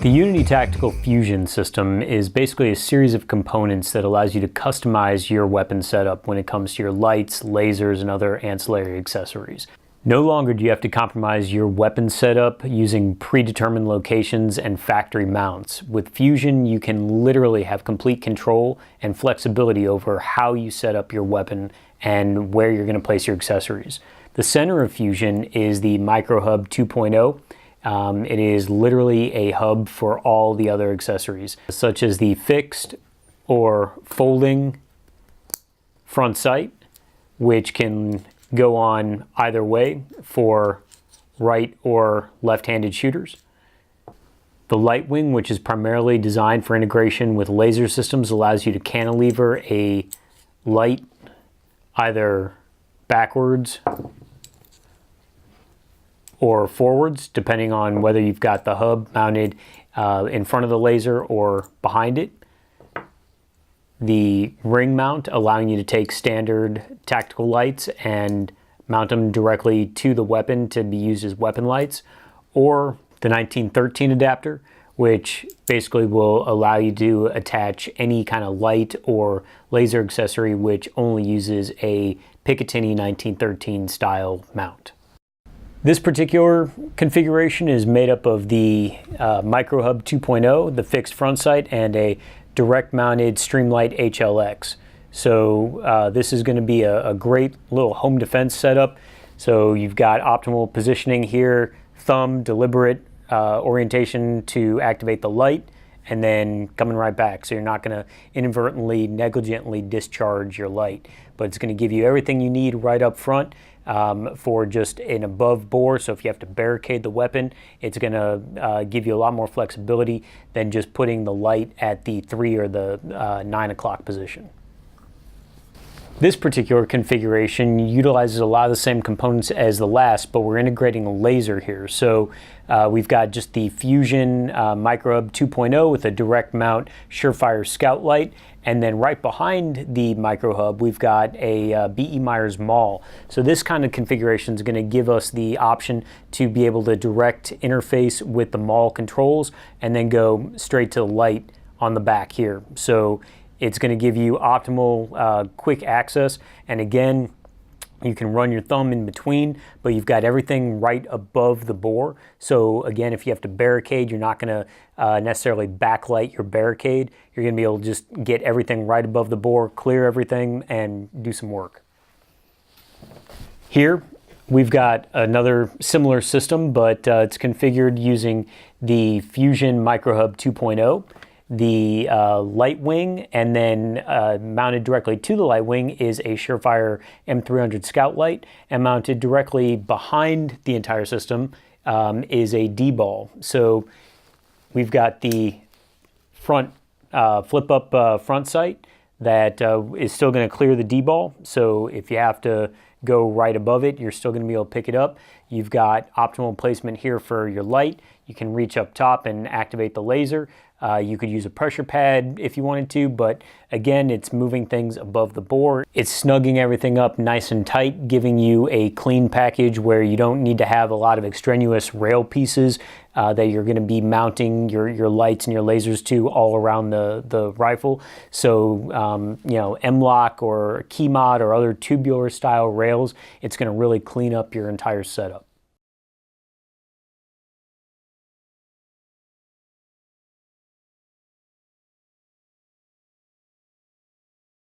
The Unity Tactical Fusion system is basically a series of components that allows you to customize your weapon setup when it comes to your lights, lasers, and other ancillary accessories. No longer do you have to compromise your weapon setup using predetermined locations and factory mounts. With Fusion, you can literally have complete control and flexibility over how you set up your weapon and where you're going to place your accessories. The center of Fusion is the Micro Hub 2.0. It is literally a hub for all the other accessories, such as the fixed or folding front sight, which can go on either way for right or left-handed shooters. The LightWing, which is primarily designed for integration with laser systems, allows you to cantilever a light either backwards or forwards, depending on whether you've got the hub mounted in front of the laser or behind it. The ring mount, allowing you to take standard tactical lights and mount them directly to the weapon to be used as weapon lights. Or the 1913 adapter, which basically will allow you to attach any kind of light or laser accessory which only uses a Picatinny 1913 style mount. This particular configuration is made up of the Micro Hub 2.0, the fixed front sight, and a direct mounted streamlined HLX. So this is going to be a great little home defense setup. So you've got optimal positioning here, thumb, deliberate orientation to activate the light, and then coming right back. So you're not going to inadvertently, negligently discharge your light, but it's going to give you everything you need right up front. For just an above bore, so if you have to barricade the weapon, it's going to give you a lot more flexibility than just putting the light at the 3 or the 9 o'clock position. This particular configuration utilizes a lot of the same components as the last, but we're integrating a laser here. So we've got just the Fusion Micro Hub 2.0 with a direct mount Surefire scout light, and then right behind the Micro Hub we've got a B.E. Myers Maul. So this kind of configuration is going to give us the option to be able to direct interface with the Maul controls and then go straight to the light on the back here. So it's going to give you optimal quick access, and again, you can run your thumb in between, but you've got everything right above the bore. So again, if you have to barricade, you're not going to necessarily backlight your barricade. You're going to be able to just get everything right above the bore, clear everything, and do some work. Here, we've got another similar system, but it's configured using the Fusion Micro Hub 2.0. The LightWing, and then mounted directly to the LightWing is a Surefire M300 Scout Light, and mounted directly behind the entire system is a D-ball. So we've got the front flip-up front sight that is still going to clear the D-ball. So if you have to go right above it, you're still going to be able to pick it up. You've got optimal placement here for your light. You can reach up top and activate the laser. You could use a pressure pad if you wanted to, but again, it's moving things above the bore. It's snugging everything up nice and tight, giving you a clean package where you don't need to have a lot of extraneous rail pieces that you're going to be mounting your lights and your lasers to all around the rifle. So, you know, M-LOK or key mod or other tubular style rails, it's going to really clean up your entire setup.